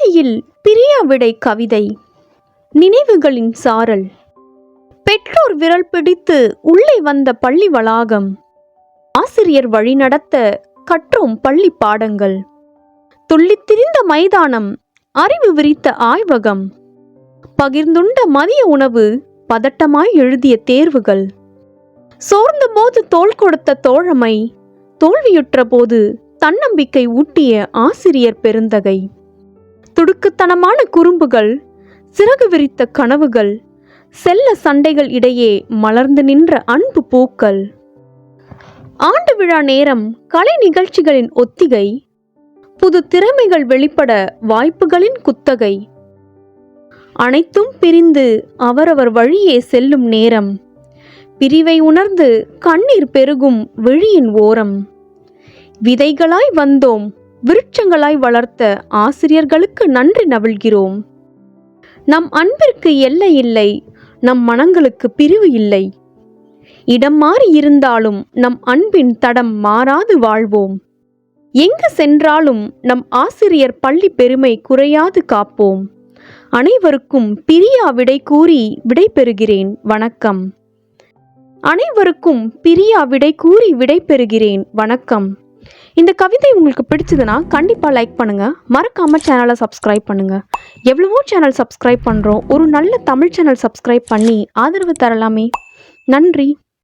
பள்ளியில் பிரியாவிடை கவிதை. நினைவுகளின் சாரல். பெற்றோர் விரல் பிடித்து உள்ளே வந்த பள்ளி வளாகம். ஆசிரியர் வழிநடத்த கற்றோம் பள்ளி பாடங்கள். துள்ளித்திரிந்த மைதானம், அறிவு விரித்த ஆய்வகம், பகிர்ந்துண்ட மதிய உணவு, பதட்டமாய் எழுதிய தேர்வுகள், சோர்ந்த போது தோள் கொடுத்த தோழமை, தோல்வியுற்ற போது தன்னம்பிக்கை ஊட்டிய ஆசிரியர் பெருந்தகை, துடுக்குத்தனமான குறும்புகள், சிறகு விரித்த கனவுகள், செல்ல சண்டைகள் இடையே மலர்ந்து நின்ற அன்பு பூக்கள், ஆண்டு விழா நேரம், கலை நிகழ்ச்சிகளின் ஒத்திகை, புது திறமைகள் வெளிப்பட வாய்ப்புகளின் குத்தகை, அனைத்தும் பிரிந்து அவரவர் வழியே செல்லும் நேரம், பிரிவை உணர்ந்து கண்ணீர் பெருகும் விழியின் ஓரம், விதைகளாய் வந்தோம், விருட்சங்களாய் வளர்த்த ஆசிரியர்களுக்கு நன்றி நவிழ்கிறோம். நம் அன்பிற்கு எல்லை இல்லை, நம் மனங்களுக்கு பிரிவு இல்லை. இடம் மாறி இருந்தாலும் நம் அன்பின் தடம் மாறாது வாழ்வோம். எங்கு சென்றாலும் நம் ஆசிரியர் பள்ளி பெருமை குறையாது காப்போம். அனைவருக்கும் பிரியா விடை கூறி விடை பெறுகிறேன் வணக்கம். அனைவருக்கும் பிரியா விடை கூறி விடை பெறுகிறேன் வணக்கம். இந்த கவிதை உங்களுக்கு பிடிச்சதுன்னா கண்டிப்பாக லைக் பண்ணுங்கள். மறக்காமல் சேனலை சப்ஸ்கிரைப் பண்ணுங்கள். எவ்வளவோ சேனல் சப்ஸ்கிரைப் பண்ணுறோம். ஒரு நல்ல தமிழ் சேனல் சப்ஸ்கிரைப் பண்ணி ஆதரவு தரலாமே. நன்றி.